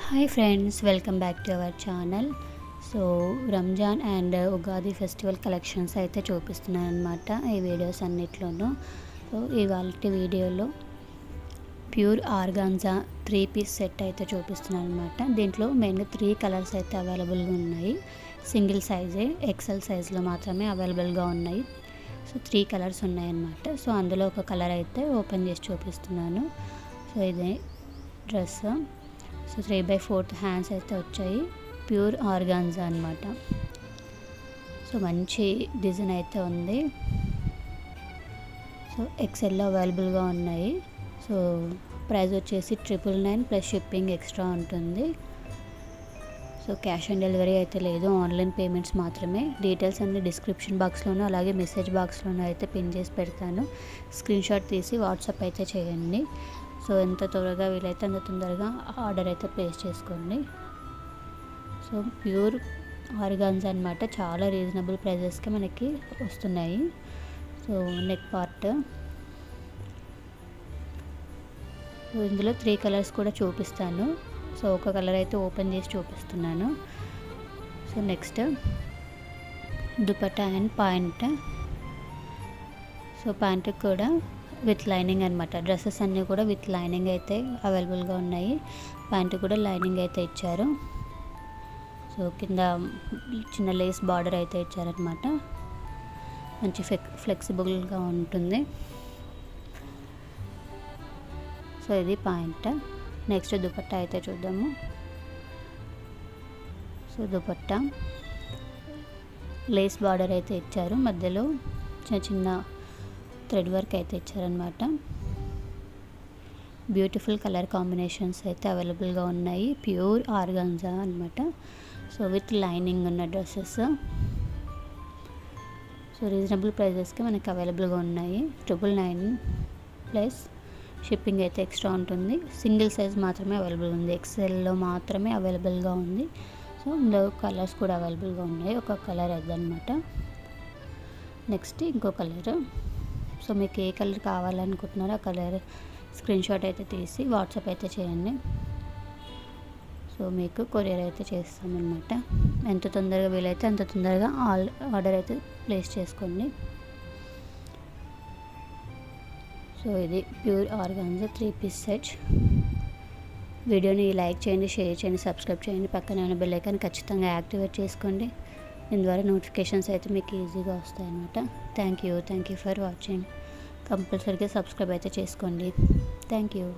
Hi friends, welcome back to our channel. So Ramzan and Ugadi festival collections అయితే చూపిస్తున్నాను అనమాట ఈ వీడియోస్ అన్నిట్లోనూ. సో ఇవాళ వీడియోలో ప్యూర్ ఆర్గాన్జా 3-పీస్ సెట్ అయితే చూపిస్తున్నాను అనమాట. దీంట్లో మెయిన్గా 3 కలర్స్ అయితే అవైలబుల్గా ఉన్నాయి. సింగిల్ సైజే, ఎక్సెల్ సైజ్లో మాత్రమే అవైలబుల్గా ఉన్నాయి. సో 3 కలర్స్ ఉన్నాయన్నమాట. సో అందులో ఒక కలర్ అయితే ఓపెన్ చేసి చూపిస్తున్నాను. సో ఇదే డ్రెస్. సో 3/4 హ్యాండ్స్ అయితే వచ్చాయి. ప్యూర్ ఆర్గాన్జా అనమాట. సో మంచి డిజైన్ అయితే ఉంది. సో ఎక్సెల్లో అవైలబుల్గా ఉన్నాయి. సో ప్రైస్ వచ్చేసి 999 ప్లస్ షిప్పింగ్ ఎక్స్ట్రా ఉంటుంది. సో క్యాష్ ఆన్ డెలివరీ అయితే లేదు, ఆన్లైన్ పేమెంట్స్ మాత్రమే. డీటెయిల్స్ అన్ని డిస్క్రిప్షన్ బాక్స్లోనూ అలాగే మెసేజ్ బాక్స్లోనూ అయితే పిన్ చేసి పెడతాను. స్క్రీన్ షాట్ తీసి వాట్సాప్ అయితే చేయండి. సో ఎంత త్వరగా వీలైతే అంత తొందరగా ఆర్డర్ అయితే ప్లేస్ చేసుకోండి. సో ప్యూర్ ఆర్గాన్జా అనమాట. చాలా రీజనబుల్ ప్రైజెస్కి మనకి వస్తున్నాయి. So neck part. సో ఇందులో 3 కలర్స్ కూడా చూపిస్తాను. సో ఒక కలర్ అయితే ఓపెన్ చేసి చూపిస్తున్నాను. So next dupatta and pant. So pant కూడా విత్ లైనింగ్ అనమాట. డ్రెస్సెస్ అన్నీ కూడా విత్ లైనింగ్ అయితే అవైలబుల్గా ఉన్నాయి. ప్యాంటు కూడా లైనింగ్ అయితే ఇచ్చారు. సో కింద చిన్న లేస్ బార్డర్ అయితే ఇచ్చారనమాట. మంచి ఫ్లెక్సిబుల్గా ఉంటుంది. సో ఇది ప్యాంట్. నెక్స్ట్ దుపట్టా అయితే చూద్దాము. సో దుపట్టా లేస్ బార్డర్ అయితే ఇచ్చారు. మధ్యలో చిన్న చిన్న థ్రెడ్ వర్క్ అయితే ఇచ్చారనమాట. బ్యూటిఫుల్ కలర్ కాంబినేషన్స్ అయితే అవైలబుల్గా ఉన్నాయి. ప్యూర్ ఆర్గాన్జా అనమాట. సో విత్ లైనింగ్ ఉన్న డ్రెస్సెస్. సో రీజనబుల్ ప్రైజెస్కి మనకి అవైలబుల్గా ఉన్నాయి. 999 ప్లస్ షిప్పింగ్ అయితే ఎక్స్ట్రా ఉంటుంది. సింగిల్ సైజ్ మాత్రమే అవైలబుల్ ఉంది. ఎక్సెల్లో మాత్రమే అవైలబుల్గా ఉంది. సో ఇందులో కలర్స్ కూడా అవైలబుల్గా ఉన్నాయి. ఒక కలర్ అదనమాట. నెక్స్ట్ ఇంకో కలర్. సో మీకు ఏ కలర్ కావాలనుకుంటున్నారో ఆ కలర్ స్క్రీన్ షాట్ అయితే తీసి వాట్సాప్ అయితే చేయండి. సో మీకు కొరియర్ అయితే చేస్తామన్నమాట. ఎంత తొందరగా వీలైతే అంత తొందరగా ఆర్డర్ అయితే ప్లేస్ చేసుకోండి. సో ఇది ప్యూర్ ఆర్గాన్జా 3-పీస్ సెట్. వీడియోని లైక్ చేయండి, షేర్ చేయండి, సబ్స్క్రైబ్ చేయండి. పక్కనే ఉన్న బెల్ ఐకాన్ ఖచ్చితంగా యాక్టివేట్ చేసుకోండి. దీని ద్వారా నోటిఫికేషన్స్ అయితే మీకు ఈజీగా వస్తాయన్నమాట. Thank you for watching. కంపల్సరీగా సబ్స్క్రైబ్ అయితే చేసుకోండి. Thank you.